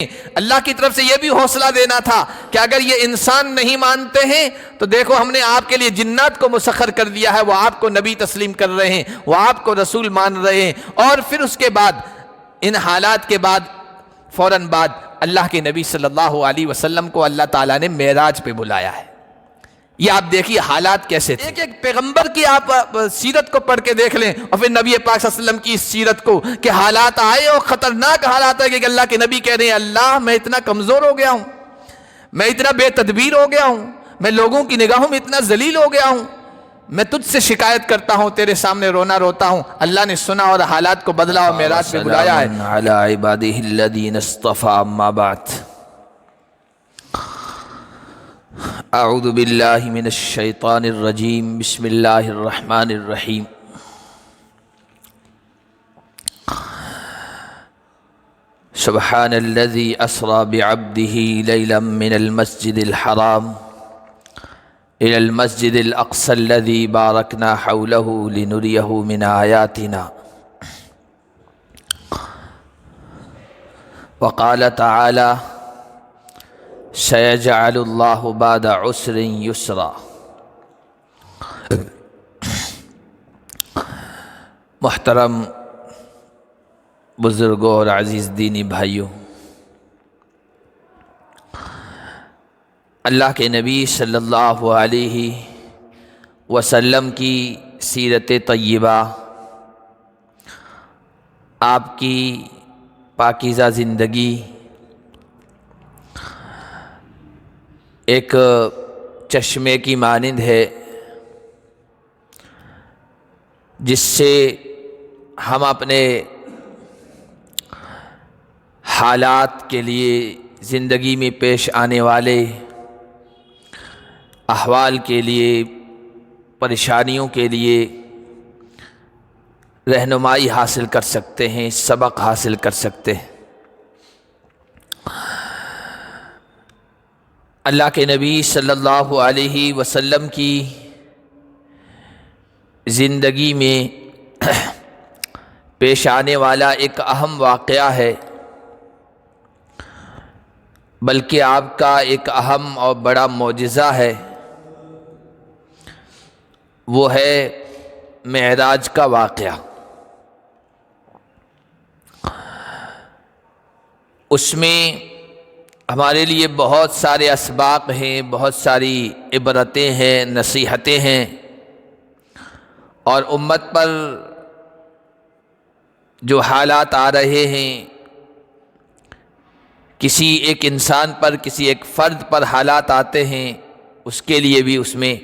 اللہ کی طرف سے یہ بھی حوصلہ دینا تھا کہ اگر یہ انسان نہیں مانتے ہیں تو دیکھو ہم نے آپ کے لیے جنات کو مسخر کر دیا ہے، وہ آپ کو نبی تسلیم کر رہے ہیں، وہ آپ کو رسول مان رہے ہیں۔ اور پھر اس کے بعد ان حالات کے بعد فوراً بعد اللہ کے نبی صلی اللہ علیہ وسلم کو اللہ تعالیٰ نے معراج پہ بلایا ہے۔ یہ آپ دیکھیے حالات کیسے تھے۔ ایک پیغمبر کی آپ سیرت کو پڑھ کے دیکھ لیں اور پھر نبی پاک صلی اللہ علیہ وسلم کی اس سیرت کو کہ حالات آئے اور خطرناک حالات آئے کہ اللہ کے نبی کہہ رہے ہیں اللہ میں اتنا کمزور ہو گیا ہوں، میں اتنا بے تدبیر ہو گیا ہوں، میں لوگوں کی نگاہوں میں اتنا ذلیل ہو گیا ہوں، میں تجھ سے شکایت کرتا ہوں، تیرے سامنے رونا روتا ہوں۔ اللہ نے سنا اور حالات کو بدلا اور معراج پہ بلایا ہے۔ علی عبادہ الذین اصطفی اما بعد، اعوذ باللہ من الشیطان الرجیم، بسم اللہ الرحمن الرحیم۔ سبحان الذی اسری بعبدہ لیلا من المسجد الحرام إلى المسجد الأقصى الذي باركنا حوله لنريه من آياتنا، وقال تعالى سيجعل الله بعد عسر يسرا۔ محترم بزرگوں اور عزیز دینی بھائیوں، اللہ کے نبی صلی اللہ علیہ وسلم کی سیرت طیبہ، آپ کی پاکیزہ زندگی ایک چشمے کی مانند ہے جس سے ہم اپنے حالات کے لیے، زندگی میں پیش آنے والے احوال کے لیے، پریشانیوں کے لیے رہنمائی حاصل کر سکتے ہیں، سبق حاصل کر سکتے ہیں۔ اللہ کے نبی صلی اللہ علیہ وسلم کی زندگی میں پیش آنے والا ایک اہم واقعہ ہے، بلکہ آپ کا ایک اہم اور بڑا معجزہ ہے، وہ ہے معراج کا واقعہ۔ اس میں ہمارے لیے بہت سارے اسباق ہیں، بہت ساری عبرتیں ہیں، نصیحتیں ہیں، اور امت پر جو حالات آ رہے ہیں، کسی ایک انسان پر، کسی ایک فرد پر حالات آتے ہیں، اس کے لیے بھی اس میں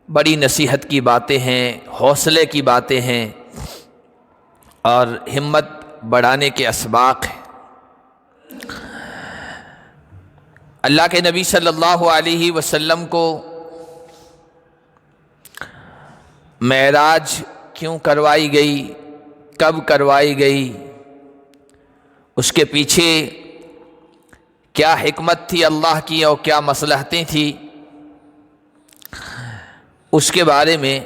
بڑی نصیحت کی باتیں ہیں، حوصلے کی باتیں ہیں، اور ہمت بڑھانے کے اسباق ہیں۔ اللہ کے نبی صلی اللہ علیہ وسلم کو معراج کیوں کروائی گئی، کب کروائی گئی، اس کے پیچھے کیا حکمت تھی اللہ کی اور کیا مصلحتیں تھیں، اس کے بارے میں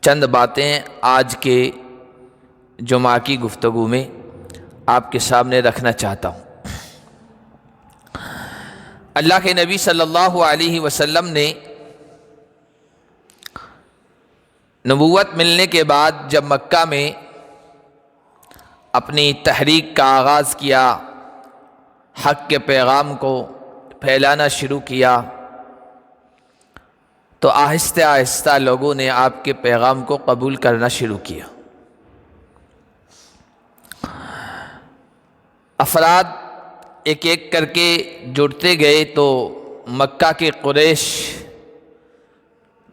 چند باتیں آج کے جمعہ کی گفتگو میں آپ کے سامنے رکھنا چاہتا ہوں۔ اللہ کے نبی صلی اللہ علیہ وسلم نے نبوت ملنے کے بعد جب مکہ میں اپنی تحریک کا آغاز کیا، حق کے پیغام کو پھیلانا شروع کیا، تو آہستہ آہستہ لوگوں نے آپ کے پیغام کو قبول کرنا شروع کیا۔ افراد ایک ایک کر کے جڑتے گئے تو مکہ کے قریش،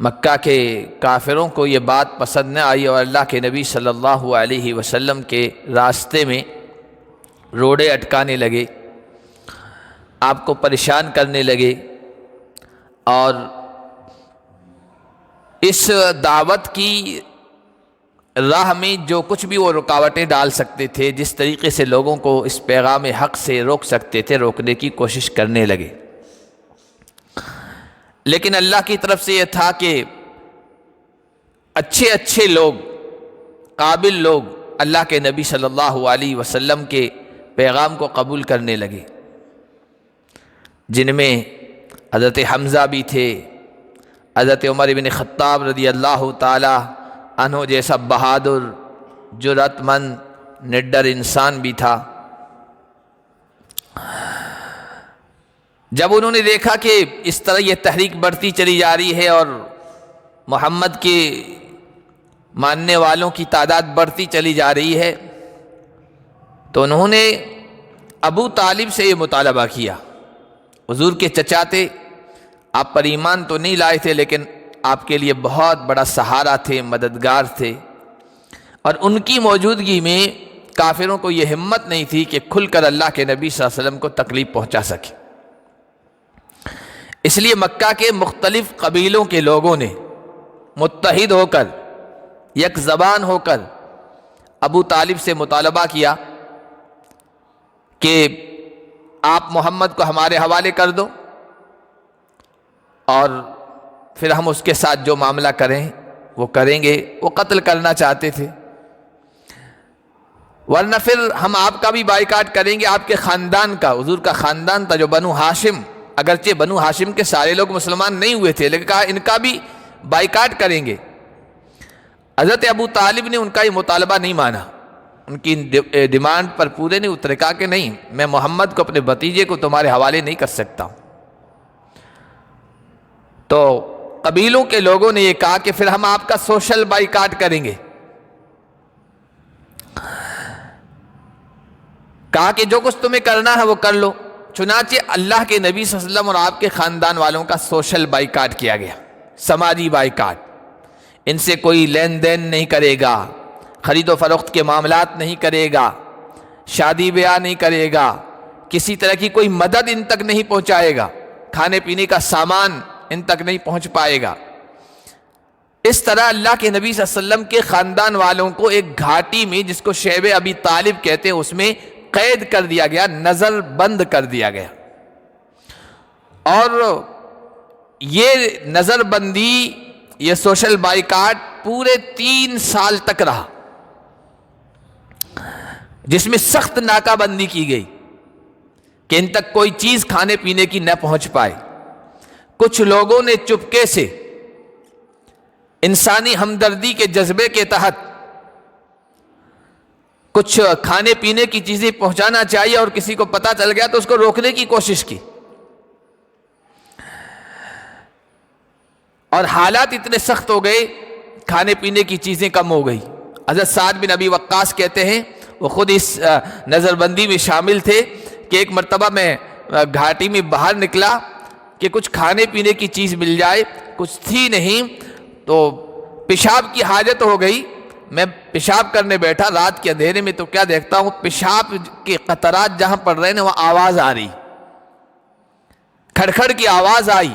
مکہ کے کافروں کو یہ بات پسند نہ آئی، اور اللہ کے نبی صلی اللہ علیہ وسلم کے راستے میں روڑے اٹکانے لگے، آپ کو پریشان کرنے لگے، اور اس دعوت کی راہ میں جو کچھ بھی وہ رکاوٹیں ڈال سکتے تھے، جس طریقے سے لوگوں کو اس پیغام حق سے روک سکتے تھے، روکنے کی کوشش کرنے لگے۔ لیکن اللہ کی طرف سے یہ تھا کہ اچھے اچھے لوگ، قابل لوگ اللہ کے نبی صلی اللہ علیہ وسلم کے پیغام کو قبول کرنے لگے، جن میں حضرت حمزہ بھی تھے، حضرت عمر بن خطاب رضی اللہ تعالی عنہ جیسا بہادر جرأت مند نڈر انسان بھی تھا۔ جب انہوں نے دیکھا کہ اس طرح یہ تحریک بڑھتی چلی جا رہی ہے اور محمد کے ماننے والوں کی تعداد بڑھتی چلی جا رہی ہے، تو انہوں نے ابو طالب سے یہ مطالبہ کیا۔ حضور کے چچا تھے، آپ پر ایمان تو نہیں لائے تھے لیکن آپ کے لیے بہت بڑا سہارا تھے، مددگار تھے، اور ان کی موجودگی میں کافروں کو یہ ہمت نہیں تھی کہ کھل کر اللہ کے نبی صلی اللہ علیہ وسلم کو تکلیف پہنچا سکے۔ اس لیے مکہ کے مختلف قبیلوں کے لوگوں نے متحد ہو کر، یک زبان ہو کر ابو طالب سے مطالبہ کیا کہ آپ محمد کو ہمارے حوالے کر دو اور پھر ہم اس کے ساتھ جو معاملہ کریں وہ کریں گے۔ وہ قتل کرنا چاہتے تھے، ورنہ پھر ہم آپ کا بھی بائیکاٹ کریں گے، آپ کے خاندان کا۔ حضور کا خاندان تھا جو بنو ہاشم، اگرچہ بنو ہاشم کے سارے لوگ مسلمان نہیں ہوئے تھے لیکن کہا ان کا بھی بائیکاٹ کریں گے۔ حضرت ابو طالب نے ان کا یہ مطالبہ نہیں مانا، ان کی ڈیمانڈ پر پورے نہیں اترے، کہا کہ نہیں، میں محمد کو اپنے بھتیجے کو تمہارے حوالے نہیں کر سکتا۔ تو قبیلوں کے لوگوں نے یہ کہا کہ پھر ہم آپ کا سوشل بائیکاٹ کریں گے۔ کہا کہ جو کچھ تمہیں کرنا ہے وہ کر لو۔ چنانچہ اللہ کے نبی صلی اللہ علیہ وسلم اور آپ کے خاندان والوں کا سوشل بائیکاٹ کیا گیا، سماجی بائیکاٹ۔ ان سے کوئی لین دین نہیں کرے گا، خرید و فروخت کے معاملات نہیں کرے گا، شادی بیاہ نہیں کرے گا، کسی طرح کی کوئی مدد ان تک نہیں پہنچائے گا، کھانے پینے کا سامان ان تک نہیں پہنچ پائے گا۔ اس طرح اللہ کے نبی صلی اللہ علیہ وسلم کے خاندان والوں کو ایک گھاٹی میں، جس کو شیب ابی طالب کہتے ہیں، اس میں قید کر دیا گیا، نظر بند کر دیا گیا۔ اور یہ نظر بندی، یہ سوشل بائیکاٹ پورے 3 سال تک رہا، جس میں سخت ناکہ بندی کی گئی کہ ان تک کوئی چیز کھانے پینے کی نہ پہنچ پائے۔ کچھ لوگوں نے چپکے سے انسانی ہمدردی کے جذبے کے تحت کچھ کھانے پینے کی چیزیں پہنچانا چاہیے اور کسی کو پتہ چل گیا تو اس کو روکنے کی کوشش کی، اور حالات اتنے سخت ہو گئے، کھانے پینے کی چیزیں کم ہو گئی۔ حضرت سعد بن ابی وقاص کہتے ہیں، وہ خود اس نظر بندی میں شامل تھے، کہ ایک مرتبہ میں گھاٹی میں باہر نکلا کہ کچھ کھانے پینے کی چیز مل جائے، کچھ تھی نہیں، تو پیشاب کی حاجت ہو گئی۔ میں پیشاب کرنے بیٹھا رات کے اندھیرے میں، تو کیا دیکھتا ہوں، پیشاب کے قطرات جہاں پڑ رہے ہیں وہاں آواز آ رہی، کھڑکھڑ کی آواز آئی۔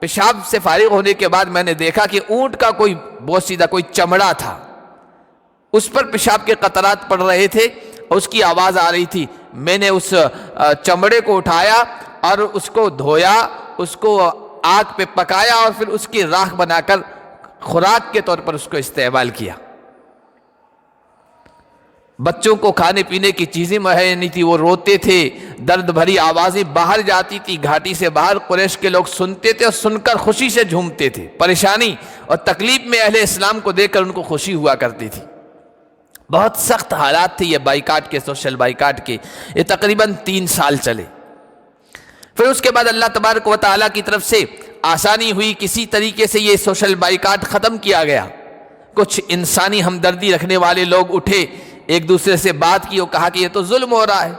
پیشاب سے فارغ ہونے کے بعد میں نے دیکھا کہ اونٹ کا کوئی بوسیدہ کوئی چمڑا تھا، اس پر پیشاب کے قطرات پڑ رہے تھے اور اس کی آواز آ رہی تھی۔ میں نے اس چمڑے کو اٹھایا اور اس کو دھویا، اس کو آگ پہ پکایا اور پھر اس کی راکھ بنا کر خوراک کے طور پر اس کو استعمال کیا۔ بچوں کو کھانے پینے کی چیزیں مہیا نہیں تھی، وہ روتے تھے، درد بھری آوازیں باہر جاتی تھی گھاٹی سے باہر، قریش کے لوگ سنتے تھے اور سن کر خوشی سے جھومتے تھے۔ پریشانی اور تکلیف میں اہل اسلام کو دیکھ کر ان کو خوشی ہوا کرتی تھی۔ بہت سخت حالات تھے یہ بائیکاٹ کے، سوشل بائیکاٹ کے۔ یہ تقریباً 3 سال چلے۔ پھر اس کے بعد اللہ تبارک و تعالیٰ کی طرف سے آسانی ہوئی، کسی طریقے سے یہ سوشل بائیکاٹ ختم کیا گیا۔ کچھ انسانی ہمدردی رکھنے والے لوگ اٹھے، ایک دوسرے سے بات کی اور کہا کہ یہ تو ظلم ہو رہا ہے،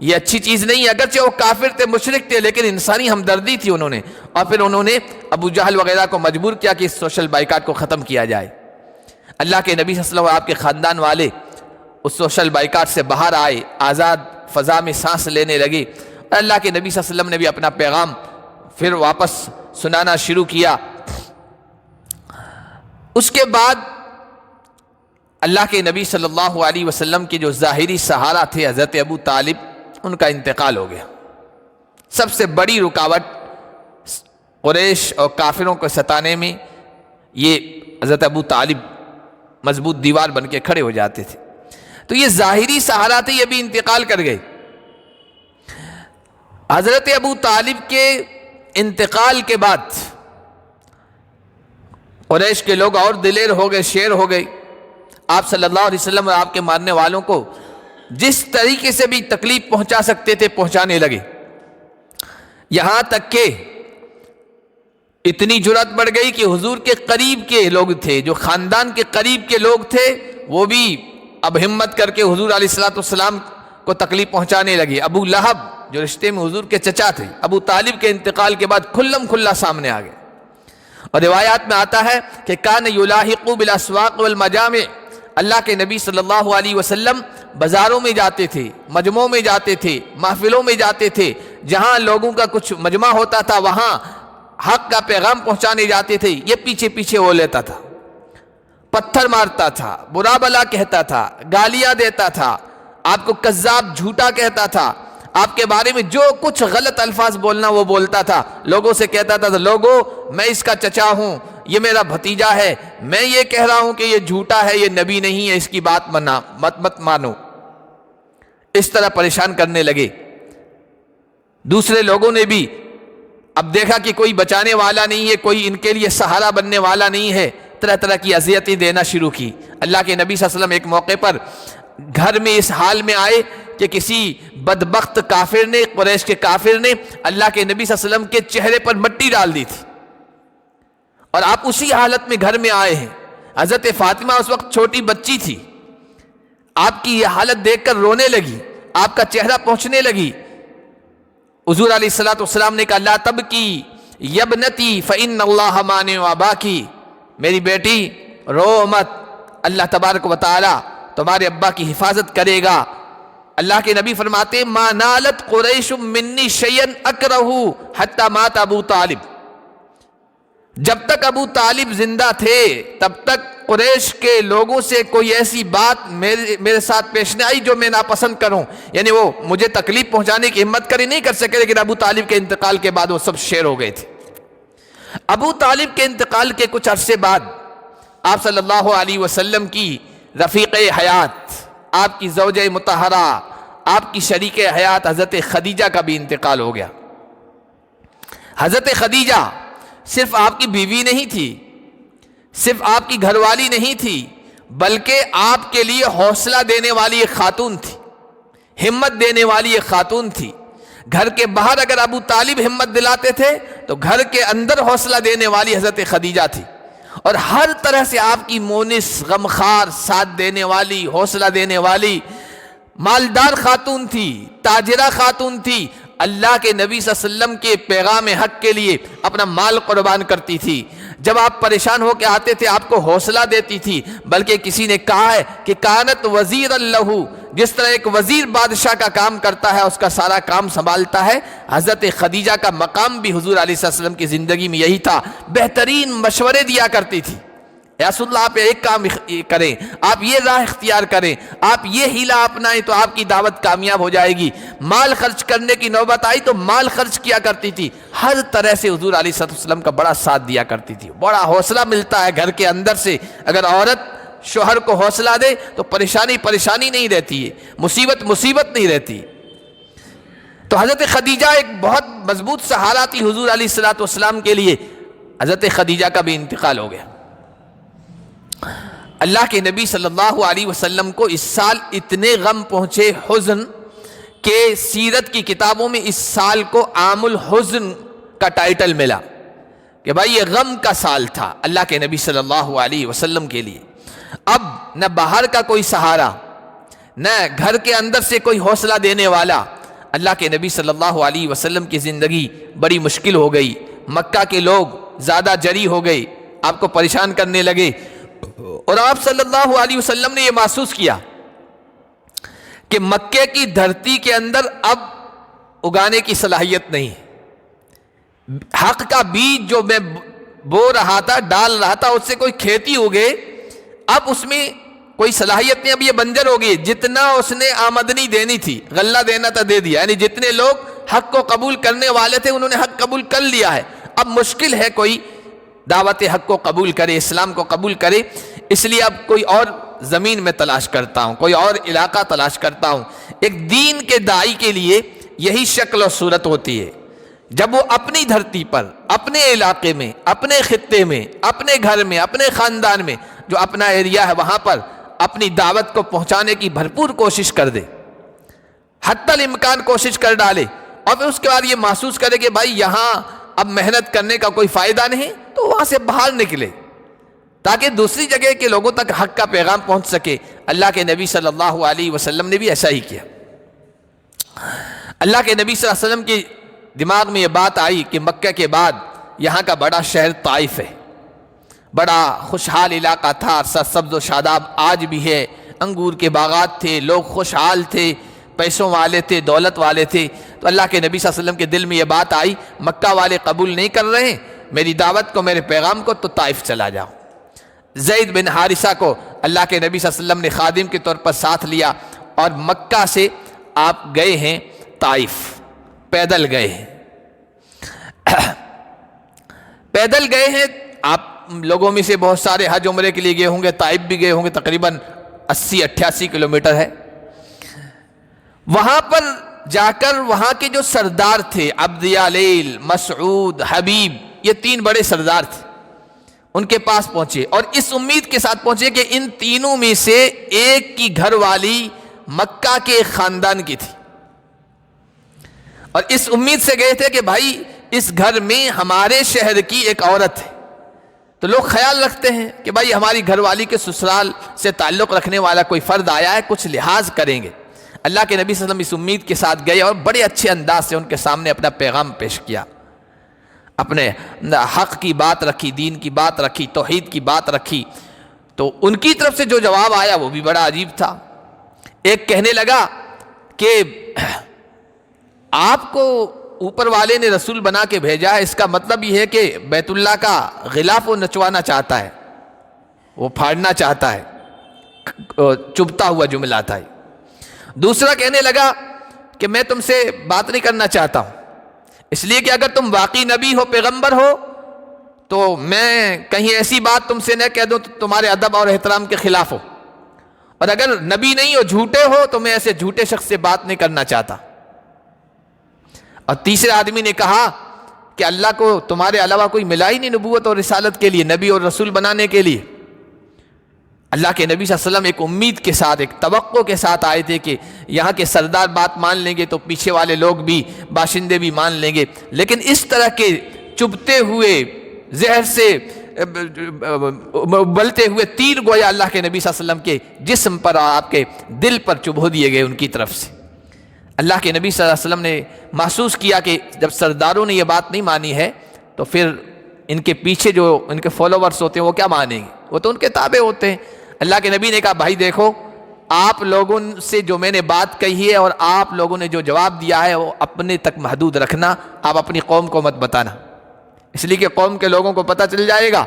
یہ اچھی چیز نہیں ہے۔ اگرچہ وہ کافر تھے، مشرک تھے، لیکن انسانی ہمدردی تھی انہوں نے، اور پھر انہوں نے ابو جہل وغیرہ کو مجبور کیا کہ اس سوشل بائیکاٹ کو ختم کیا جائے۔ اللہ کے نبی صلی اللہ علیہ وسلم اور آپ کے خاندان والے اس سوشل بائیکاٹ سے باہر آئے، آزاد فضا میں سانس لینے لگے، اور اللہ کے نبی صلی اللہ علیہ وسلم نے بھی اپنا پیغام پھر واپس سنانا شروع کیا۔ اس کے بعد اللہ کے نبی صلی اللہ علیہ وسلم کے جو ظاہری سہارا تھے حضرت ابو طالب، ان کا انتقال ہو گیا۔ سب سے بڑی رکاوٹ قریش اور کافروں کو ستانے میں یہ حضرت ابو طالب مضبوط دیوار بن کے کھڑے ہو جاتے تھے۔ تو یہ ظاہری سہارا تھے، یہ بھی انتقال کر گئے۔ حضرت ابو طالب کے انتقال کے بعد قریش کے لوگ اور دلیر ہو گئے، شیر ہو گئے۔ آپ صلی اللہ علیہ وسلم اور آپ کے ماننے والوں کو جس طریقے سے بھی تکلیف پہنچا سکتے تھے پہنچانے لگے، یہاں تک کہ اتنی جرأت بڑھ گئی کہ حضور کے قریب کے لوگ تھے، جو خاندان کے قریب کے لوگ تھے، وہ بھی اب ہمت کر کے حضور علیہ الصلوۃ والسلام کو تکلیف پہنچانے لگے۔ ابو لہب جو رشتے میں حضور کے چچا تھے، ابو طالب کے انتقال کے بعد کھلم کھلا سامنے آ گئے۔ اور روایات میں آتا ہے کہ کان یلاحق بالاسواق والمجامع، اللہ کے نبی صلی اللہ علیہ وسلم بازاروں میں جاتے تھے، مجمعوں میں جاتے تھے، محفلوں میں جاتے تھے، جہاں لوگوں کا کچھ مجمع ہوتا تھا وہاں حق کا پیغام پہنچانے جاتے تھے، یہ پیچھے پیچھے وہ لیتا تھا، پتھر مارتا تھا، برا بلا کہتا تھا، گالیاں دیتا تھا، آپ کو کذاب جھوٹا کہتا تھا، آپ کے بارے میں جو کچھ غلط الفاظ بولنا وہ بولتا تھا، لوگوں سے کہتا تھا لوگوں میں اس کا چچا ہوں، یہ میرا بھتیجا ہے، میں یہ کہہ رہا ہوں کہ یہ جھوٹا ہے، یہ نبی نہیں ہے، اس کی بات مت مانو۔ اس طرح پریشان کرنے لگے۔ دوسرے لوگوں نے بھی اب دیکھا کہ کوئی بچانے والا نہیں ہے، کوئی ان کے لیے سہارا بننے والا نہیں ہے، طرح طرح کی اذیتیں دینا شروع کی۔ اللہ کے نبی صلی اللہ علیہ وسلم ایک موقع پر گھر میں اس حال میں آئے کہ کسی بدبخت کافر نے، قریش کے کافر نے اللہ کے نبی صلی اللہ علیہ وسلم کے چہرے پر مٹی ڈال دی تھی، اور آپ اسی حالت میں گھر میں آئے ہیں۔ حضرت فاطمہ اس وقت چھوٹی بچی تھی، آپ کی یہ حالت دیکھ کر رونے لگی، آپ کا چہرہ پہنچنے لگی۔ حضور علیہ الصلوۃ والسلام نے کہا لا تبکی یبنتی فإن اللہ مانع اباکی، میری بیٹی رو مت، اللہ تبارک و تعالی تمہارے ابا کی حفاظت کرے گا۔ اللہ کے نبی فرماتے ما نالت قریش منی شیئا اکرہ حتی مات ابو طالب، جب تک ابو طالب زندہ تھے تب تک قریش کے لوگوں سے کوئی ایسی بات میرے ساتھ پیش نہ آئی جو میں ناپسند کروں، یعنی وہ مجھے تکلیف پہنچانے کی ہمت کری نہیں کر سکے، لیکن ابو طالب کے انتقال کے بعد وہ سب شیر ہو گئے تھے۔ ابو طالب کے انتقال کے کچھ عرصے بعد آپ صلی اللہ علیہ وسلم کی رفیق حیات، آپ کی زوجہ مطہرہ، آپ کی شریک حیات حضرت خدیجہ کا بھی انتقال ہو گیا۔ حضرت خدیجہ صرف آپ کی بیوی نہیں تھی، صرف آپ کی گھر والی نہیں تھی، بلکہ آپ کے لیے حوصلہ دینے والی ایک خاتون تھی، ہمت دینے والی ایک خاتون تھی۔ گھر کے باہر اگر ابو طالب ہمت دلاتے تھے تو گھر کے اندر حوصلہ دینے والی حضرت خدیجہ تھی، اور ہر طرح سے آپ کی مونس، غمخوار، ساتھ دینے والی، حوصلہ دینے والی، مالدار خاتون تھی، تاجرہ خاتون تھی، اللہ کے نبی صلی اللہ علیہ وسلم کے پیغام حق کے لیے اپنا مال قربان کرتی تھی۔ جب آپ پریشان ہو کے آتے تھے آپ کو حوصلہ دیتی تھی، بلکہ کسی نے کہا ہے کہ کانت وزیر اللہ، جس طرح ایک وزیر بادشاہ کا کام کرتا ہے، اس کا سارا کام سنبھالتا ہے، حضرت خدیجہ کا مقام بھی حضور علیہ السلام کی زندگی میں یہی تھا۔ بہترین مشورے دیا کرتی تھی، یا رسول اللہ آپ ایک کام کریں، آپ یہ راہ اختیار کریں، آپ یہ ہیلا اپنائیں تو آپ کی دعوت کامیاب ہو جائے گی۔ مال خرچ کرنے کی نوبت آئی تو مال خرچ کیا کرتی تھی، ہر طرح سے حضور علیہ السلام کا بڑا ساتھ دیا کرتی تھی۔ بڑا حوصلہ ملتا ہے گھر کے اندر سے، اگر عورت شوہر کو حوصلہ دے تو پریشانی نہیں رہتی ہے، مصیبت نہیں رہتی۔ تو حضرت خدیجہ ایک بہت مضبوط سہارا تھی حضور علیہ السلام کے لیے۔ حضرت خدیجہ کا بھی انتقال ہو گیا۔ اللہ کے نبی صلی اللہ علیہ وسلم کو اس سال اتنے غم پہنچے، حزن، کہ سیرت کی کتابوں میں اس سال کو عام الحزن کا ٹائٹل ملا، کہ بھائی یہ غم کا سال تھا اللہ کے نبی صلی اللہ علیہ وسلم کے لیے۔ اب نہ باہر کا کوئی سہارا، نہ گھر کے اندر سے کوئی حوصلہ دینے والا، اللہ کے نبی صلی اللہ علیہ وسلم کی زندگی بڑی مشکل ہو گئی۔ مکہ کے لوگ زیادہ جری ہو گئے، آپ کو پریشان کرنے لگے، اور آپ صلی اللہ علیہ وسلم نے یہ محسوس کیا کہ مکے کی دھرتی کے اندر اب اگانے کی صلاحیت نہیں ہے۔ حق کا بیج جو میں بو رہا تھا، ڈال رہا تھا، اس سے کوئی کھیتی اگے، اب اس میں کوئی صلاحیت نہیں، اب یہ بنجر ہو گئی۔ جتنا اس نے آمدنی دینی تھی، غلہ دینا تھا دے دیا، یعنی جتنے لوگ حق کو قبول کرنے والے تھے انہوں نے حق قبول کر لیا ہے، اب مشکل ہے کوئی دعوت حق کو قبول کرے، اسلام کو قبول کرے۔ اس لیے اب کوئی اور زمین میں تلاش کرتا ہوں، کوئی اور علاقہ تلاش کرتا ہوں۔ ایک دین کے داعی کے لیے یہی شکل و صورت ہوتی ہے، جب وہ اپنی دھرتی پر، اپنے علاقے میں، اپنے خطے میں، اپنے گھر میں، اپنے خاندان میں جو اپنا ایریا ہے وہاں پر اپنی دعوت کو پہنچانے کی بھرپور کوشش کر دے، حتی الامکان کوشش کر ڈالے، اور پھر اس کے بعد یہ محسوس کرے کہ بھائی یہاں اب محنت کرنے کا کوئی فائدہ نہیں، تو وہاں سے باہر نکلے تاکہ دوسری جگہ کے لوگوں تک حق کا پیغام پہنچ سکے۔ اللہ کے نبی صلی اللہ علیہ وسلم نے بھی ایسا ہی کیا۔ اللہ کے نبی صلی اللہ علیہ وسلم کے دماغ میں یہ بات آئی کہ مکہ کے بعد یہاں کا بڑا شہر طائف ہے، بڑا خوشحال علاقہ تھا، سبز و شاداب آج بھی ہے، انگور کے باغات تھے، لوگ خوشحال تھے، پیسوں والے تھے، دولت والے تھے۔ تو اللہ کے نبی صلی اللہ علیہ وسلم کے دل میں یہ بات آئی، مکہ والے قبول نہیں کر رہے ہیں میری دعوت کو، میرے پیغام کو، تو طائف چلا جاؤ۔ زید بن حارثہ کو اللہ کے نبی صلی اللہ علیہ وسلم نے خادم کے طور پر ساتھ لیا، اور مکہ سے آپ گئے ہیں طائف، پیدل گئے ہیں، پیدل گئے ہیں۔ آپ لوگوں میں سے بہت سارے حج عمرے کے لیے گئے ہوں گے، طائف بھی گئے ہوں گے، تقریباً 80-88 کلومیٹر ہے۔ وہاں پر جا کر وہاں کے جو سردار تھے، عبد یالیل، مسعود، حبیب، یہ 3 بڑے سردار تھے، ان کے پاس پہنچے، اور اس امید کے ساتھ پہنچے کہ ان تینوں میں سے ایک کی گھر والی مکہ کے خاندان کی تھی، اور اس امید سے گئے تھے کہ بھائی اس گھر میں ہمارے شہر کی ایک عورت ہے، تو لوگ خیال رکھتے ہیں کہ بھائی ہماری گھر والی کے سسرال سے تعلق رکھنے والا کوئی فرد آیا ہے، کچھ لحاظ کریں گے۔ اللہ کے نبی صلی اللہ علیہ وسلم اس امید کے ساتھ گئے اور بڑے اچھے انداز سے ان کے سامنے اپنا پیغام پیش کیا، اپنے حق کی بات رکھی، دین کی بات رکھی، توحید کی بات رکھی۔ تو ان کی طرف سے جو جواب آیا وہ بھی بڑا عجیب تھا۔ ایک کہنے لگا کہ آپ کو اوپر والے نے رسول بنا کے بھیجا ہے، اس کا مطلب یہ ہے کہ بیت اللہ کا غلاف وہ نچوانا چاہتا ہے، وہ پھاڑنا چاہتا ہے، چبھتا ہوا جملہ تھا۔ دوسرا کہنے لگا کہ میں تم سے بات نہیں کرنا چاہتا ہوں، اس لیے کہ اگر تم واقعی نبی ہو، پیغمبر ہو، تو میں کہیں ایسی بات تم سے نہ کہہ دوں تو تمہارے ادب اور احترام کے خلاف ہو، اور اگر نبی نہیں ہو، جھوٹے ہو، تو میں ایسے جھوٹے شخص سے بات نہیں کرنا چاہتا۔ اور تیسرے آدمی نے کہا کہ اللہ کو تمہارے علاوہ کوئی ملا ہی نہیں نبوت اور رسالت کے لیے، نبی اور رسول بنانے کے لیے۔ اللہ کے نبی صلی اللہ علیہ وسلم ایک امید کے ساتھ، ایک توقع کے ساتھ آئے تھے کہ یہاں کے سردار بات مان لیں گے تو پیچھے والے لوگ بھی، باشندے بھی مان لیں گے، لیکن اس طرح کے چبھتے ہوئے، زہر سے ابلتے ہوئے تیر گویا اللہ کے نبی صلی اللہ علیہ وسلم کے جسم پر اور آپ کے دل پر چبھو دیے گئے ان کی طرف سے۔ اللہ کے نبی صلی اللہ علیہ وسلم نے محسوس کیا کہ جب سرداروں نے یہ بات نہیں مانی ہے تو پھر ان کے پیچھے جو ان کے فالوورز ہوتے ہیں وہ کیا مانیں گے، وہ تو ان کے تابع ہوتے ہیں۔ اللہ کے نبی نے کہا بھائی دیکھو، آپ لوگوں سے جو میں نے بات کہی ہے اور آپ لوگوں نے جو جواب دیا ہے وہ اپنے تک محدود رکھنا، آپ اپنی قوم کو مت بتانا، اس لیے کہ قوم کے لوگوں کو پتہ چل جائے گا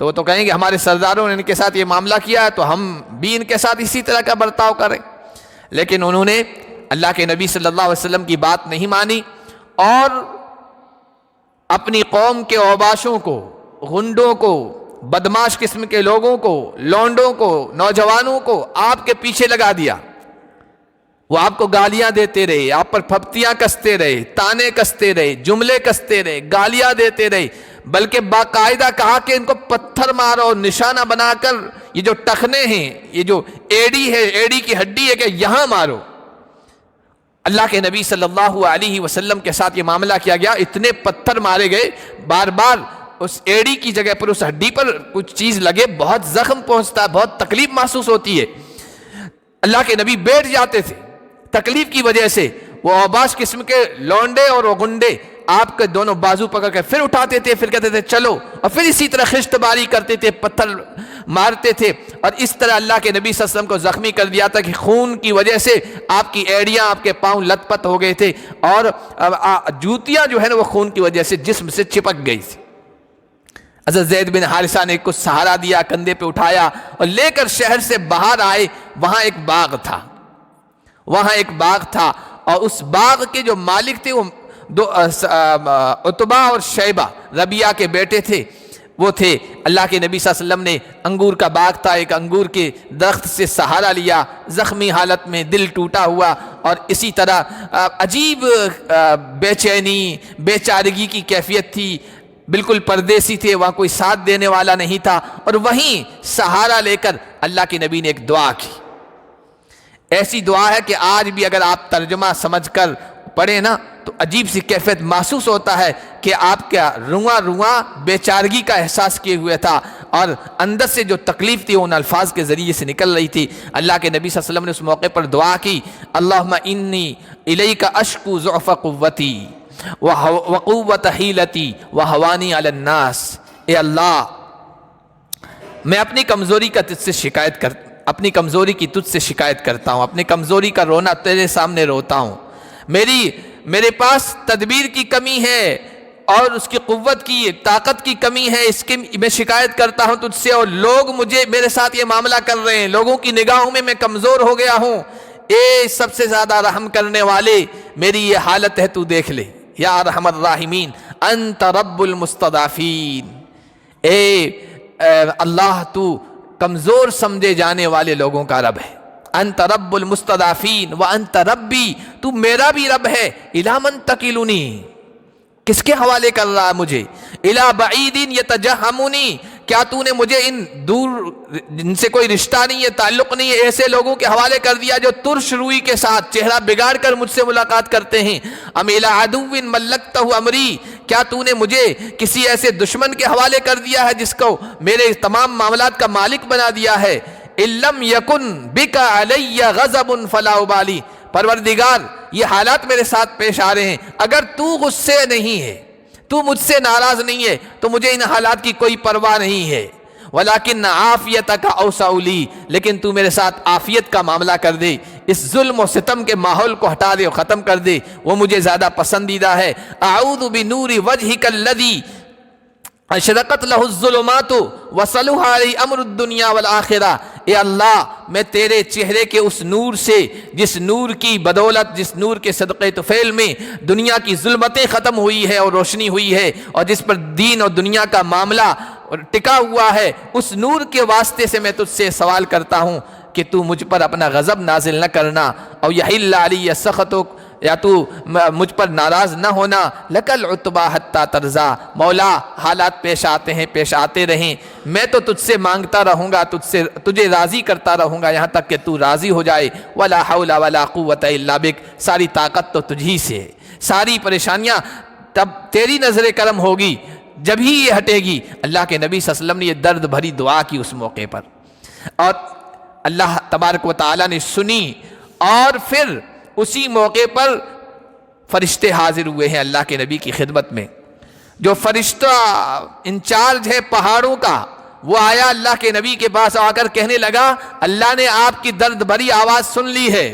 تو وہ تو کہیں گے ہمارے سرداروں نے ان کے ساتھ یہ معاملہ کیا ہے تو ہم بھی ان کے ساتھ اسی طرح کا برتاؤ کریں۔ لیکن انہوں نے اللہ کے نبی صلی اللہ علیہ وسلم کی بات نہیں مانی اور اپنی قوم کے اوباشوں کو، غنڈوں کو، بدماش قسم کے لوگوں کو، لونڈوں کو، نوجوانوں کو آپ کے پیچھے لگا دیا۔ وہ آپ کو گالیاں دیتے رہے، آپ پر پھپتیاں کستے رہے، تانے کستے رہے، جملے کستے رہے، گالیاں دیتے رہے، بلکہ باقاعدہ کہا کہ ان کو پتھر مارو اور نشانہ بنا کر یہ جو ٹخنے ہیں، یہ جو ایڑی ہے، ایڑی کی ہڈی ہے کہ یہاں مارو۔ اللہ کے نبی صلی اللہ علیہ وسلم کے ساتھ یہ معاملہ کیا گیا، اتنے پتھر مارے گئے، بار بار اس ایڑی کی جگہ پر، اس ہڈی پر کچھ چیز لگے، بہت زخم پہنچتا ہے، بہت تکلیف محسوس ہوتی ہے۔ اللہ کے نبی بیٹھ جاتے تھے تکلیف کی وجہ سے، وہ اوباش قسم کے لونڈے اور وہ گنڈے آپ کے دونوں بازو پکڑ کے پھر اٹھاتے تھے، پھر کہتے تھے چلو، اور پھر اسی طرح خشت باری کرتے تھے، پتھر مارتے تھے، اور اس طرح اللہ کے نبی صلی اللہ علیہ وسلم کو زخمی کر دیا تھا کہ خون کی وجہ سے آپ کی ایڑیاں، آپ کے پاؤں لت پت ہو گئے تھے، اور جوتیاں جو ہے نا وہ خون کی وجہ سے جسم سے چپک گئی تھی۔ حضرت زید بن حارثہ نے کچھ سہارا دیا، کندھے پہ اٹھایا اور لے کر شہر سے باہر آئے۔ وہاں ایک باغ تھا، وہاں ایک باغ تھا، اور اس باغ کے جو مالک تھے وہ عتبہ اور شیبہ، ربیعہ کے بیٹے تھے۔ وہ تھے اللہ کے نبی صلی اللہ علیہ وسلم نے انگور کا باغ تھا، ایک انگور کے درخت سے سہارا لیا، زخمی حالت میں، دل ٹوٹا ہوا، اور اسی طرح عجیب بے چینی بے چارگی کی کیفیت تھی، بالکل پردیسی تھے، وہاں کوئی ساتھ دینے والا نہیں تھا، اور وہیں سہارا لے کر اللہ کے نبی نے ایک دعا کی. ایسی دعا ہے کہ آج بھی اگر آپ ترجمہ سمجھ کر پڑھیں نا تو عجیب سی کیفیت محسوس ہوتا ہے کہ آپ کا رواں رواں بے چارگی کا احساس کیے ہوئے تھا، اور اندر سے جو تکلیف تھی ان الفاظ کے ذریعے سے نکل رہی تھی. اللہ کے نبی صلی اللہ علیہ وسلم نے اس موقع پر دعا کی، اللہم انی الیک اشکو ضعف قوتی وقوت حیلتی وہوانی علی الناس. اے اللہ، میں اپنی کمزوری کا تجھ سے شکایت اپنی کمزوری کی تجھ سے شکایت کرتا ہوں، اپنی کمزوری کا رونا تیرے سامنے روتا ہوں. میرے پاس تدبیر کی کمی ہے اور اس کی قوت کی طاقت کی کمی ہے، اس کی میں شکایت کرتا ہوں تجھ سے، اور لوگ میرے ساتھ یہ معاملہ کر رہے ہیں، لوگوں کی نگاہوں میں کمزور ہو گیا ہوں. اے سب سے زیادہ رحم کرنے والے، میری یہ حالت ہے تو دیکھ لے. یا ارحم الراحمین انت رب المستضعفین. اے اللہ، تو کمزور سمجھے جانے والے لوگوں کا رب ہے. انت رب المستضعفین وانت ربی، تو میرا بھی رب ہے. الی من تکلنی، کس کے حوالے کر رہا ہے مجھے؟ الی بعید یتجہمنی، کیا تو نے مجھے ان دور جن سے کوئی رشتہ نہیں ہے، تعلق نہیں ہے، ایسے لوگوں کے حوالے کر دیا جو ترش روئی کے ساتھ چہرہ بگاڑ کر مجھ سے ملاقات کرتے ہیں؟ ام الی عدو ملکتہ امری، کیا تو نے مجھے کسی ایسے دشمن کے حوالے کر دیا ہے جس کو میرے تمام معاملات کا مالک بنا دیا ہے؟ ان لم یکن بک علی غضب فلا ابالی، پروردگار یہ حالات میرے ساتھ پیش آ رہے ہیں، اگر تو غصے نہیں ہے، تو مجھ سے ناراض نہیں ہے تو مجھے ان حالات کی کوئی پرواہ نہیں ہے. ولیکن عافیتک اوسع لی، لیکن تو میرے ساتھ عافیت کا معاملہ کر دے، اس ظلم و ستم کے ماحول کو ہٹا دے اور ختم کر دے، وہ مجھے زیادہ پسندیدہ ہے. اعوذ بنور وجہک الذی اشرقت لہ الظلمات وصلح علی امر الدنیا والآخرہ. اے اللہ، میں تیرے چہرے کے اس نور سے، جس نور کی بدولت، جس نور کے صدقے طفیل میں دنیا کی ظلمتیں ختم ہوئی ہے اور روشنی ہوئی ہے، اور جس پر دین اور دنیا کا معاملہ ٹکا ہوا ہے، اس نور کے واسطے سے میں تجھ سے سوال کرتا ہوں کہ تو مجھ پر اپنا غضب نازل نہ کرنا، اور یحل علی سخطک، یا تو مجھ پر ناراض نہ ہونا. لکل عتبیٰ حتی ترضیٰ، مولا حالات پیش آتے ہیں، پیش آتے رہیں، میں تو تجھ سے مانگتا رہوں گا، تجھے راضی کرتا رہوں گا یہاں تک کہ تو راضی ہو جائے. ولا حول ولا قوت الا بک، ساری طاقت تو تجھی سے ہے، ساری پریشانیاں تب تیری نظر کرم ہوگی جب ہی یہ ہٹے گی. اللہ کے نبی صلی اللہ علیہ وسلم نے یہ درد بھری دعا کی اس موقع پر، اور اللہ تبارک و تعالیٰ نے سنی، اور پھر اسی موقع پر فرشتے حاضر ہوئے ہیں اللہ کے نبی کی خدمت میں. جو فرشتہ انچارج ہے پہاڑوں کا، وہ آیا اللہ کے نبی کے پاس آ کر کہنے لگا، اللہ نے آپ کی درد بھری آواز سن لی ہے،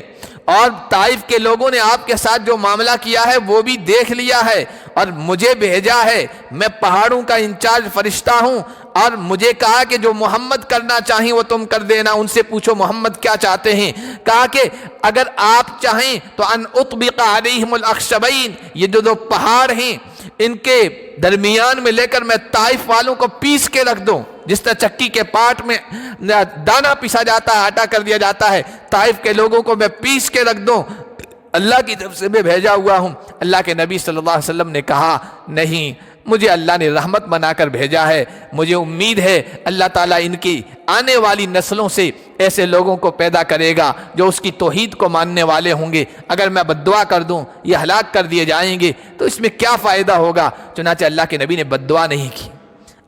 اور طائف کے لوگوں نے آپ کے ساتھ جو معاملہ کیا ہے وہ بھی دیکھ لیا ہے، اور مجھے بھیجا ہے، میں پہاڑوں کا انچارج فرشتہ ہوں، اور مجھے کہا کہ جو محمد کرنا چاہیں وہ تم کر دینا، ان سے پوچھو محمد کیا چاہتے ہیں. کہا کہ اگر آپ چاہیں تو ان اطبق علیہم الاخشبین، یہ جو دو پہاڑ ہیں ان کے درمیان میں لے کر میں طائف والوں کو پیس کے رکھ دوں، جس طرح چکی کے پاٹ میں دانا پیسا جاتا ہے، آٹا کر دیا جاتا ہے، طائف کے لوگوں کو میں پیس کے رکھ دوں، اللہ کی طرف سے میں بھیجا ہوا ہوں. اللہ کے نبی صلی اللہ علیہ وسلم نے کہا، نہیں، مجھے اللہ نے رحمت بنا کر بھیجا ہے، مجھے امید ہے اللہ تعالیٰ ان کی آنے والی نسلوں سے ایسے لوگوں کو پیدا کرے گا جو اس کی توحید کو ماننے والے ہوں گے. اگر میں بد دعا کر دوں یہ ہلاک کر دیے جائیں گے تو اس میں کیا فائدہ ہوگا. چنانچہ اللہ کے نبی نے بد دعا نہیں کی.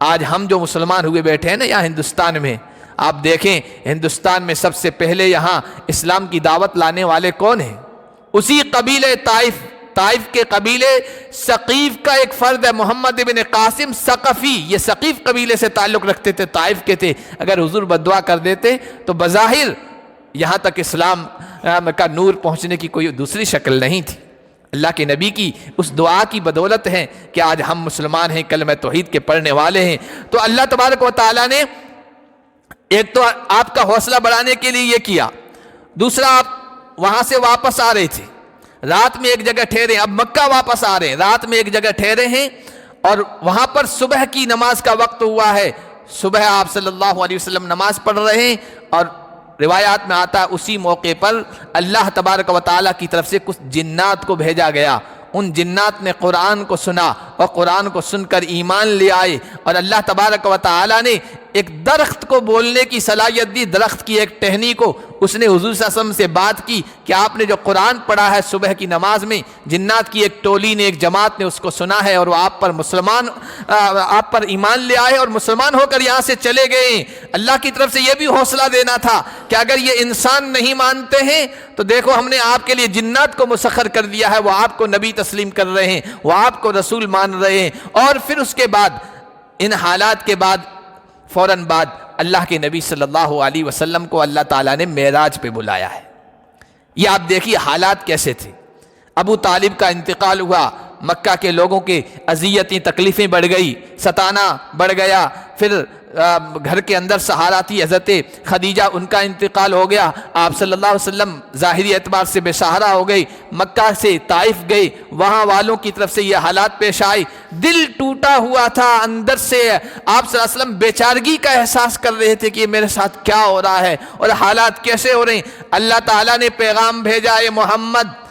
آج ہم جو مسلمان ہوئے بیٹھے ہیں نا یہاں ہندوستان میں، آپ دیکھیں ہندوستان میں سب سے پہلے یہاں اسلام کی دعوت لانے والے کون ہیں؟ اسی قبیلے طائف کے قبیلے ثقیف کا ایک فرد ہے، محمد ابن قاسم ثقفی. یہ ثقیف قبیلے سے تعلق رکھتے تھے، طائف کے تھے. اگر حضور بد دعا کر دیتے تو بظاہر یہاں تک اسلام کا نور پہنچنے کی کوئی دوسری شکل نہیں تھی. اللہ کے نبی کی اس دعا کی بدولت ہے کہ آج ہم مسلمان ہیں، کلمہ توحید کے پڑھنے والے ہیں. تو اللہ تبارک و تعالیٰ نے ایک تو آپ کا حوصلہ بڑھانے کے لیے یہ کیا، دوسرا آپ وہاں سے واپس آ رہے تھے، رات میں ایک جگہ ٹھہرے، اب مکہ واپس آ رہے ہیں، رات میں ایک جگہ ٹھہرے ہیں، اور وہاں پر صبح کی نماز کا وقت ہوا ہے، صبح آپ صلی اللہ علیہ وسلم نماز پڑھ رہے ہیں، اور روایات میں آتا ہے اسی موقع پر اللہ تبارک و تعالیٰ کی طرف سے کچھ جنات کو بھیجا گیا۔ ان جنات نے قرآن کو سنا اور قرآن کو سن کر ایمان لے آئے، اور اللہ تبارک و تعالیٰ نے ایک درخت کو بولنے کی صلاحیت دی، درخت کی ایک ٹہنی کو۔ اس نے حضور صلی اللہ علیہ وسلم سے بات کی کہ آپ نے جو قرآن پڑھا ہے صبح کی نماز میں، جنات کی ایک ٹولی نے، ایک جماعت نے اس کو سنا ہے، اور وہ آپ پر ایمان لے آئے اور مسلمان ہو کر یہاں سے چلے گئے۔ اللہ کی طرف سے یہ بھی حوصلہ دینا تھا کہ اگر یہ انسان نہیں مانتے ہیں تو دیکھو ہم نے آپ کے لیے جنات کو مسخر کر دیا ہے، وہ آپ کو نبی تسلیم کر رہے ہیں، وہ آپ کو رسول مان رہے ہیں۔ اور پھر اس کے بعد ان حالات کے بعد فوراً بعد اللہ کے نبی صلی اللہ علیہ وسلم کو اللہ تعالیٰ نے معراج پہ بلایا ہے۔ یہ آپ دیکھیے حالات کیسے تھے۔ ابو طالب کا انتقال ہوا، مکہ کے لوگوں کے اذیتیں تکلیفیں بڑھ گئی، ستانا بڑھ گیا۔ پھر گھر کے اندر سہارا تھی حضرت خدیجہ، ان کا انتقال ہو گیا۔ آپ صلی اللہ علیہ وسلم ظاہری اعتبار سے بے سہارا ہو گئی، مکہ سے طائف گئی، وہاں والوں کی طرف سے یہ حالات پیش آئے، دل ٹوٹا ہوا تھا اندر سے۔ آپ صلی اللہ علیہ وسلم بیچارگی کا احساس کر رہے تھے کہ یہ میرے ساتھ کیا ہو رہا ہے اور حالات کیسے ہو رہے ہیں۔ اللہ تعالیٰ نے پیغام بھیجا، اے محمد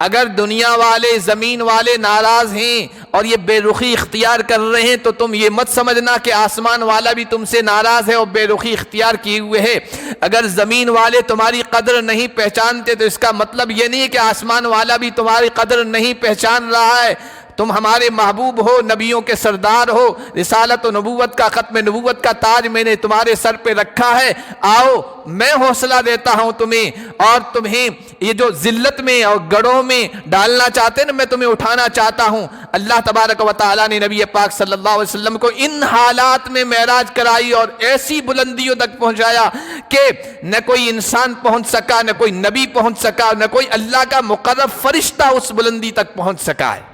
اگر دنیا والے زمین والے ناراض ہیں اور یہ بے رخی اختیار کر رہے ہیں تو تم یہ مت سمجھنا کہ آسمان والا بھی تم سے ناراض ہے اور بے رخی اختیار کیے ہوئے ہے۔ اگر زمین والے تمہاری قدر نہیں پہچانتے تو اس کا مطلب یہ نہیں ہے کہ آسمان والا بھی تمہاری قدر نہیں پہچان رہا ہے۔ تم ہمارے محبوب ہو، نبیوں کے سردار ہو، رسالت و نبوت کا ختم نبوت کا تاج میں نے تمہارے سر پہ رکھا ہے۔ آؤ میں حوصلہ دیتا ہوں تمہیں، اور تمہیں یہ جو ذلت میں اور گڑھوں میں ڈالنا چاہتے ہیں نا، میں تمہیں اٹھانا چاہتا ہوں۔ اللہ تبارک و تعالیٰ نے نبی پاک صلی اللہ علیہ وسلم کو ان حالات میں معراج کرائی اور ایسی بلندیوں تک پہنچایا کہ نہ کوئی انسان پہنچ سکا، نہ کوئی نبی پہنچ سکا، نہ کوئی اللہ کا مقرب فرشتہ اس بلندی تک پہنچ سکا ہے۔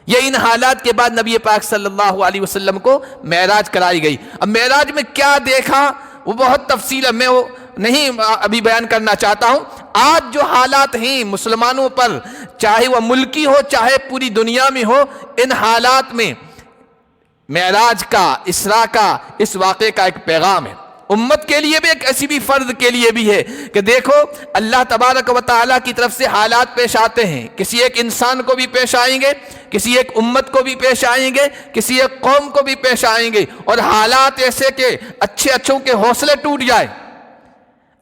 یہ ان حالات کے بعد نبی پاک صلی اللہ علیہ وسلم کو معراج کرائی گئی۔ اب معراج میں کیا دیکھا وہ بہت تفصیل ہے، میں وہ نہیں ابھی بیان کرنا چاہتا ہوں۔ آج جو حالات ہیں مسلمانوں پر، چاہے وہ ملکی ہو چاہے پوری دنیا میں ہو، ان حالات میں معراج کا، اسراء کا، اس واقعے کا ایک پیغام ہے امت کے لیے بھی، ایک ایسی بھی فرد کے لیے بھی ہے کہ دیکھو اللہ تبارک و تعالیٰ کی طرف سے حالات پیش آتے ہیں، کسی ایک انسان کو بھی پیش آئیں گے، کسی ایک امت کو بھی پیش آئیں گے، کسی ایک قوم کو بھی پیش آئیں گے، اور حالات ایسے کہ اچھوں کے حوصلے ٹوٹ جائیں،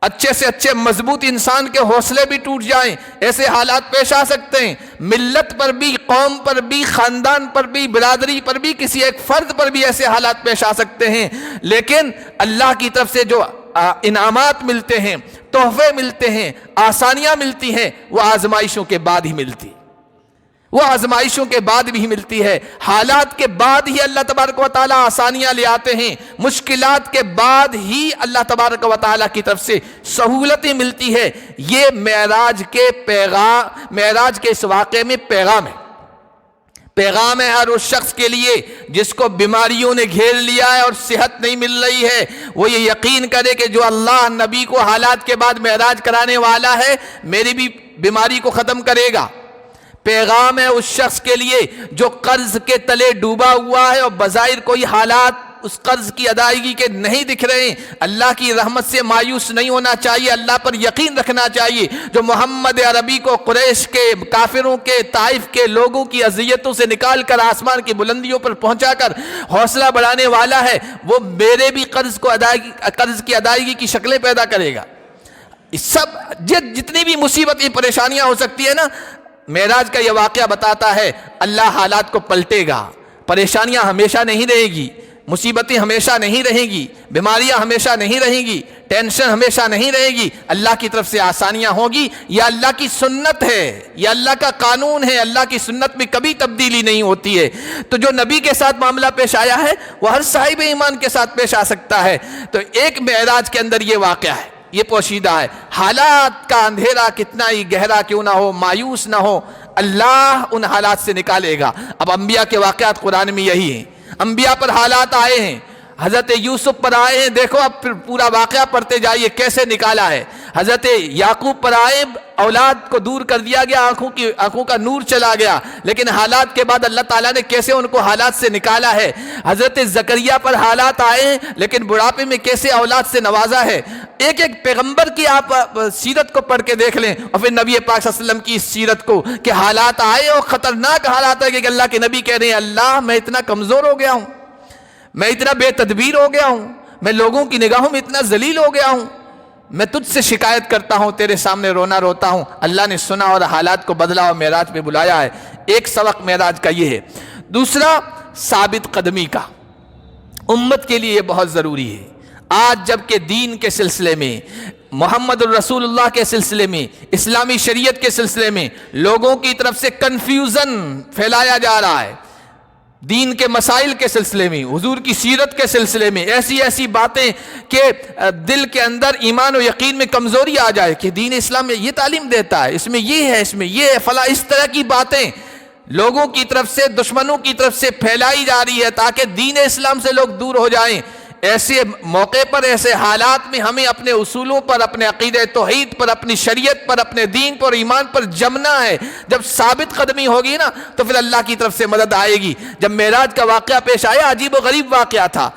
اچھے سے اچھے مضبوط انسان کے حوصلے بھی ٹوٹ جائیں، ایسے حالات پیش آ سکتے ہیں۔ ملت پر بھی، قوم پر بھی، خاندان پر بھی، برادری پر بھی، کسی ایک فرد پر بھی ایسے حالات پیش آ سکتے ہیں، لیکن اللہ کی طرف سے جو انعامات ملتے ہیں، تحفے ملتے ہیں، آسانیاں ملتی ہیں، وہ آزمائشوں کے بعد ہی ملتی، وہ آزمائشوں کے بعد بھی ملتی ہے۔ حالات کے بعد ہی اللہ تبارک و تعالیٰ آسانیاں لے آتے ہیں، مشکلات کے بعد ہی اللہ تبارک و تعالیٰ کی طرف سے سہولتیں ملتی ہے۔ یہ معراج کے اس واقعے میں پیغام ہے، پیغام ہے ہر اس شخص کے لیے جس کو بیماریوں نے گھیر لیا ہے اور صحت نہیں مل رہی ہے، وہ یہ یقین کرے کہ جو اللہ نبی کو حالات کے بعد معراج کرانے والا ہے میری بھی بیماری کو ختم کرے گا۔ پیغام ہے اس شخص کے لیے جو قرض کے تلے ڈوبا ہوا ہے اور بظاہر کوئی حالات اس قرض کی ادائیگی کے نہیں دکھ رہے ہیں۔ اللہ کی رحمت سے مایوس نہیں ہونا چاہیے، اللہ پر یقین رکھنا چاہیے۔ جو محمد عربی کو قریش کے، کافروں کے، طائف کے لوگوں کی اذیتوں سے نکال کر آسمان کی بلندیوں پر پہنچا کر حوصلہ بڑھانے والا ہے، وہ میرے بھی قرض کی ادائیگی کی شکلیں پیدا کرے گا۔ سب جتنی بھی مصیبتیں پریشانیاں ہو سکتی ہیں نا، معراج کا یہ واقعہ بتاتا ہے اللہ حالات کو پلٹے گا۔ پریشانیاں ہمیشہ نہیں رہے گی، مصیبتیں ہمیشہ نہیں رہیں گی، بیماریاں ہمیشہ نہیں رہیں گی، ٹینشن ہمیشہ نہیں رہے گی، اللہ کی طرف سے آسانیاں ہوگی۔ یہ اللہ کی سنت ہے، یہ اللہ کا قانون ہے، اللہ کی سنت میں کبھی تبدیلی نہیں ہوتی ہے۔ تو جو نبی کے ساتھ معاملہ پیش آیا ہے وہ ہر صاحب ایمان کے ساتھ پیش آ سکتا ہے۔ تو ایک معراج کے اندر یہ واقعہ ہے، یہ پوشیدہ ہے۔ حالات کا اندھیرا کتنا ہی گہرا کیوں نہ ہو، مایوس نہ ہو، اللہ ان حالات سے نکالے گا۔ اب انبیاء کے واقعات قرآن میں یہی ہیں، انبیاء پر حالات آئے ہیں، حضرت یوسف پر آئے ہیں، دیکھو اب پورا واقعہ پڑھتے جائیے کیسے نکالا ہے۔ حضرت یعقوب پر آئے، اولاد کو دور کر دیا گیا، آنکھوں کا نور چلا گیا، لیکن حالات کے بعد اللہ تعالیٰ نے کیسے ان کو حالات سے نکالا ہے۔ حضرت زکریا پر حالات آئے لیکن بڑھاپے میں کیسے اولاد سے نوازا ہے۔ ایک ایک پیغمبر کی آپ سیرت کو پڑھ کے دیکھ لیں، اور پھر نبی پاک صلی اللہ علیہ وسلم کی اس سیرت کو کہ حالات آئے اور خطرناک حالات ہے کہ اللہ کے نبی کہہ رہے ہیں اللہ میں اتنا کمزور ہو گیا ہوں، میں اتنا بے تدبیر ہو گیا ہوں، میں لوگوں کی نگاہوں میں اتنا ذلیل ہو گیا ہوں، میں تجھ سے شکایت کرتا ہوں، تیرے سامنے رونا روتا ہوں۔ اللہ نے سنا اور حالات کو بدلا اور معراج پہ بلایا ہے۔ ایک سبق معراج کا یہ ہے۔ دوسرا ثابت قدمی کا، امت کے لیے یہ بہت ضروری ہے۔ آج جب کہ دین کے سلسلے میں، محمد الرسول اللہ کے سلسلے میں، اسلامی شریعت کے سلسلے میں لوگوں کی طرف سے کنفیوژن پھیلایا جا رہا ہے، دین کے مسائل کے سلسلے میں، حضور کی سیرت کے سلسلے میں ایسی باتیں کہ دل کے اندر ایمان و یقین میں کمزوری آ جائے کہ دین اسلام میں یہ تعلیم دیتا ہے، اس میں یہ ہے، اس میں یہ ہے، فلاں، اس طرح کی باتیں لوگوں کی طرف سے، دشمنوں کی طرف سے پھیلائی جا رہی ہے تاکہ دین اسلام سے لوگ دور ہو جائیں۔ ایسے موقع پر، ایسے حالات میں ہمیں اپنے اصولوں پر، اپنے عقیدہ توحید پر، اپنی شریعت پر، اپنے دین پر، ایمان پر جمنا ہے۔ جب ثابت قدمی ہوگی نا تو پھر اللہ کی طرف سے مدد آئے گی۔ جب معراج کا واقعہ پیش آیا، عجیب و غریب واقعہ تھا۔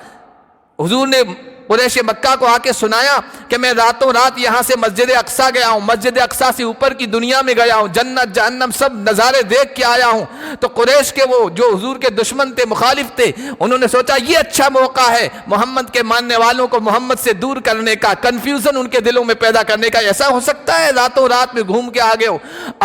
حضور نے قریش مکہ کو آ کے سنایا کہ میں راتوں رات یہاں سے مسجد اقصیٰ گیا ہوں، مسجد اقصیٰ سے اوپر کی دنیا میں گیا ہوں، جنت جہنم سب نظارے دیکھ کے آیا ہوں۔ تو قریش کے وہ جو حضور کے دشمن تھے، مخالف تھے، انہوں نے سوچا یہ اچھا موقع ہے محمد کے ماننے والوں کو محمد سے دور کرنے کا، کنفیوژن ان کے دلوں میں پیدا کرنے کا۔ ایسا ہو سکتا ہے راتوں رات میں گھوم کے آگے ہو؟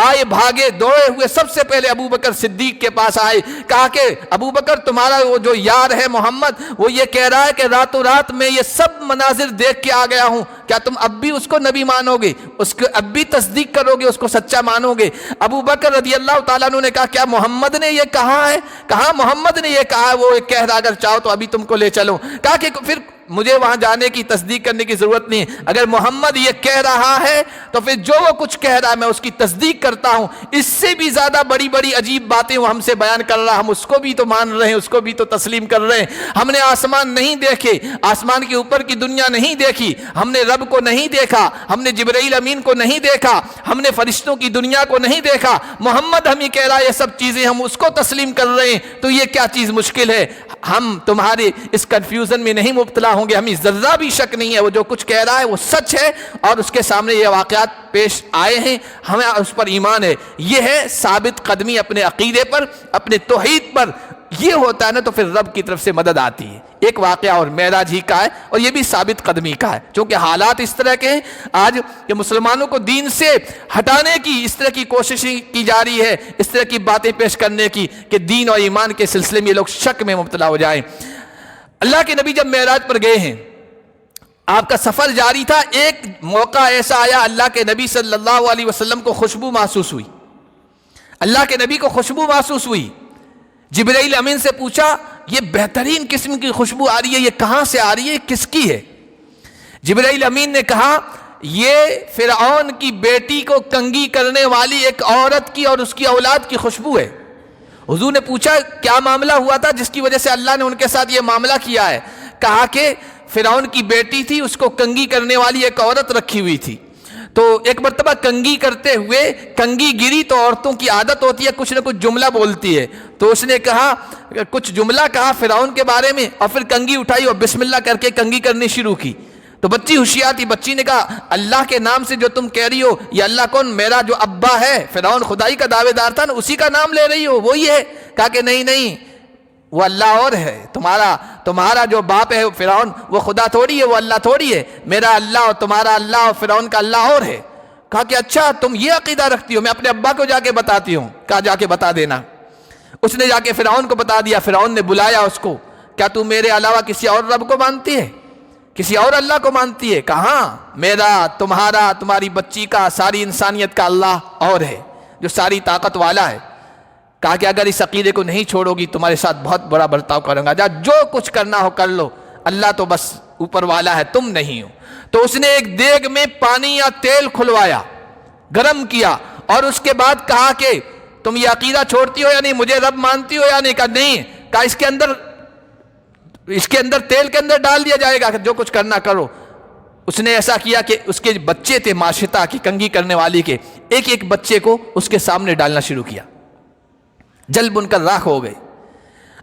آئے، بھاگے، دوڑے ہوئے، سب سے پہلے ابو بکر صدیق کے پاس آئے، کہا کہ ابو بکر تمہارا وہ جو یار ہے محمد، وہ یہ کہہ رہا ہے کہ راتوں رات میں یہ سب مناظر دیکھ کے آ گیا ہوں، کیا تم اب بھی اس کو نبی مانو گے؟ اس کو اب بھی تصدیق کرو گے؟ اس کو سچا مانو گے؟ ابو بکر رضی اللہ تعالیٰ عنہ نے کہا کیا محمد نے یہ کہا ہے؟ کہا محمد نے یہ کہا ہے، وہ کہہ رہا اگر چاہو تو ابھی تم کو لے چلو۔ کہا کہ پھر مجھے وہاں جانے کی تصدیق کرنے کی ضرورت نہیں ہے، اگر محمد یہ کہہ رہا ہے تو پھر جو وہ کچھ کہہ رہا ہے میں اس کی تصدیق کرتا ہوں۔ اس سے بھی زیادہ بڑی بڑی عجیب باتیں وہ ہم سے بیان کر رہا، ہم اس کو بھی تو مان رہے ہیں، اس کو بھی تو تسلیم کر رہے ہیں۔ ہم نے آسمان نہیں دیکھے، آسمان کے اوپر کی دنیا نہیں دیکھی، ہم نے رب کو نہیں دیکھا، ہم نے جبرائیل امین کو نہیں دیکھا، ہم نے فرشتوں کی دنیا کو نہیں دیکھا، محمد ہمیں کہہ رہا ہے یہ سب چیزیں، ہم اس کو تسلیم کر رہے ہیں، تو یہ کیا چیز مشکل ہے؟ ہم تمہارے اس کنفیوژن میں نہیں مبتلا ہوں گے، ہمیں ذرہ بھی شک نہیں ہے وہ جو کچھ کہہ رہا ہے وہ سچ ہے، اور اس کے سامنے یہ واقعات پیش آئے ہیں، ہمیں اس پر ایمان ہے۔ یہ ہے ثابت قدمی اپنے عقیدے پر، اپنے توحید پر۔ یہ ہوتا ہے نا تو پھر رب کی طرف سے مدد آتی ہے۔ ایک واقعہ اور معراج ہی کا ہے، اور یہ بھی ثابت قدمی کا ہے، چونکہ حالات اس طرح کے ہیں آج کہ مسلمانوں کو دین سے ہٹانے کی اس طرح کی کوششیں کی جا رہی ہے، اس طرح کی باتیں پیش کرنے کی کہ دین اور ایمان کے سلسلے میں یہ لوگ شک میں مبتلا ہو جائیں۔ اللہ کے نبی جب معراج پر گئے ہیں، آپ کا سفر جاری تھا، ایک موقع ایسا آیا اللہ کے نبی صلی اللہ علیہ وسلم کو خوشبو محسوس ہوئی، اللہ کے نبی کو خوشبو محسوس ہوئی۔ جبرائیل امین سے پوچھا یہ بہترین قسم کی خوشبو آ رہی ہے، یہ کہاں سے آ رہی ہے، کس کی ہے؟ جبرائیل امین نے کہا یہ فرعون کی بیٹی کو کنگھی کرنے والی ایک عورت کی اور اس کی اولاد کی خوشبو ہے۔ حضور نے پوچھا کیا معاملہ ہوا تھا جس کی وجہ سے اللہ نے ان کے ساتھ یہ معاملہ کیا ہے؟ کہا کہ فرعون کی بیٹی تھی، اس کو کنگھی کرنے والی ایک عورت رکھی ہوئی تھی، تو ایک مرتبہ کنگھی کرتے ہوئے کنگھی گری تو عورتوں کی عادت ہوتی ہے کچھ نہ کچھ جملہ بولتی ہے، تو اس نے کہا کچھ جملہ کہا فرعون کے بارے میں، اور پھر کنگھی اٹھائی اور بسم اللہ کر کے کنگھی کرنی شروع کی۔ تو بچی ہوشیار تھی، بچی نے کہا اللہ کے نام سے جو تم کہہ رہی ہو، یہ اللہ کون؟ میرا جو ابا ہے فرعون خدائی کا دعوے دار تھا نا، اسی کا نام لے رہی ہو، وہی ہے؟ کہا کہ نہیں نہیں، وہ اللہ اور ہے، تمہارا جو باپ ہے فرعون وہ خدا تھوڑی ہے، وہ اللہ تھوڑی ہے، میرا اللہ اور تمہارا اللہ اور فرعون کا اللہ اور ہے۔ کہا کہ اچھا تم یہ عقیدہ رکھتی ہو، میں اپنے ابا کو جا کے بتاتی ہوں۔ کہا جا کے بتا دینا۔ اس نے جا کے فرعون کو بتا دیا، فرعون نے بلایا اس کو، کیا تو میرے علاوہ کسی اور رب کو مانتی ہے، کسی اور اللہ کو مانتی ہے؟ کہاں، میرا، تمہارا، تمہاری بچی کا، ساری انسانیت کا اللہ اور ہے جو ساری طاقت والا ہے۔ کہا کہ اگر اس عقیدے کو نہیں چھوڑو گی تمہارے ساتھ بہت بڑا برتاؤ کروں گا، جو کچھ کرنا ہو کر لو، اللہ تو بس اوپر والا ہے، تم نہیں ہو۔ تو اس نے ایک دیگ میں پانی یا تیل کھلوایا، گرم کیا، اور اس کے بعد کہا کہ تم یہ عقیدہ چھوڑتی ہو یا نہیں، مجھے رب مانتی ہو یا نہیں؟ کہا نہیں۔ کہا اس کے اندر تیل کے اندر ڈال دیا جائے گا، جو کچھ کرنا کرو۔ اس نے ایسا کیا کہ اس کے بچے تھے ماشطہ کی کنگھی کرنے والی کے، ایک ایک بچے کو اس کے سامنے ڈالنا شروع کیا، جل بن کر راکھ ہو گئے۔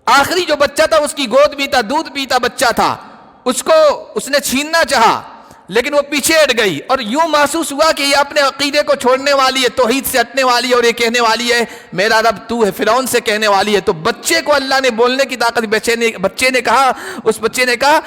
آخری جو بچہ تھا اس کی گود بھی تھا، دودھ پیتا بچہ تھا، اس کو اس نے چھیننا چاہا لیکن وہ پیچھے ہٹ گئی، اور یوں محسوس ہوا کہ یہ اپنے عقیدے کو چھوڑنے والی ہے، توحید سے ہٹنے والی ہے، اور یہ کہنے والی ہے میرا رب تو ہے، فرعون سے کہنے والی ہے۔ تو بچے کو اللہ نے بولنے کی طاقت، بچے نے کہا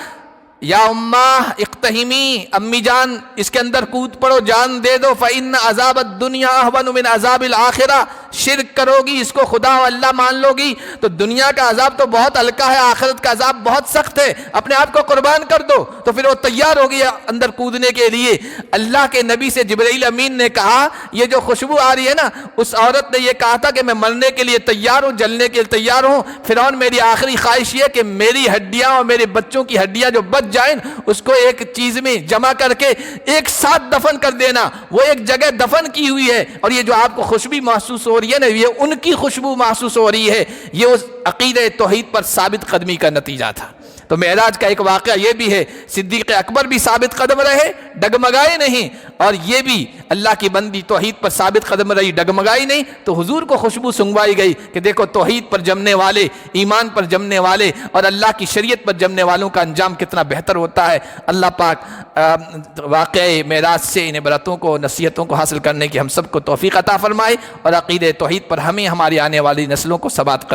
یا اماں اقتحمی، امی جان اس کے اندر کود پڑو، جان دے دو، فإن عذاب الدنیا اہون من عذاب الآخرہ، شرک کرو گی، اس کو خدا و اللہ مان لو گی تو دنیا کا عذاب تو بہت ہلکا ہے، آخرت کا عذاب بہت سخت ہے، اپنے آپ کو قربان کر دو۔ تو پھر وہ تیار ہو گیا اندر کودنے کے لیے۔ اللہ کے نبی سے جبرائیل امین نے کہا یہ جو خوشبو آ رہی ہے نا، اس عورت نے یہ کہا تھا کہ میں مرنے کے لیے تیار ہوں، جلنے کے لیے تیار ہوں، فرعون میری آخری خواہش یہ کہ میری ہڈیاں اور میرے بچوں کی ہڈیاں جو بچ جائیں اس کو ایک چیز میں جمع کر کے ایک ساتھ دفن کر دینا، وہ ایک جگہ دفن کی ہوئی ہے، اور یہ جو آپ کو خوشبو محسوس ہو رہی ہے نا، یہ ان کی خوشبو محسوس ہو رہی ہے۔ یہ اس عقیدہ توحید پر ثابت قدمی کا نتیجہ تھا۔ تو معراج کا ایک واقعہ یہ بھی ہے، صدیق اکبر بھی ثابت قدم رہے، ڈگمگائے نہیں، اور یہ بھی اللہ کی بندی توحید پر ثابت قدم رہی، ڈگمگائی نہیں، تو حضور کو خوشبو سنگوائی گئی کہ دیکھو توحید پر جمنے والے، ایمان پر جمنے والے اور اللہ کی شریعت پر جمنے والوں کا انجام کتنا بہتر ہوتا ہے۔ اللہ پاک واقعہ معراج سے ان عبرتوں کو، نصیحتوں کو حاصل کرنے کی ہم سب کو توفیق عطا فرمائے، اور عقیدہ توحید پر ہمیں، ہماری آنے والی نسلوں کو ثبات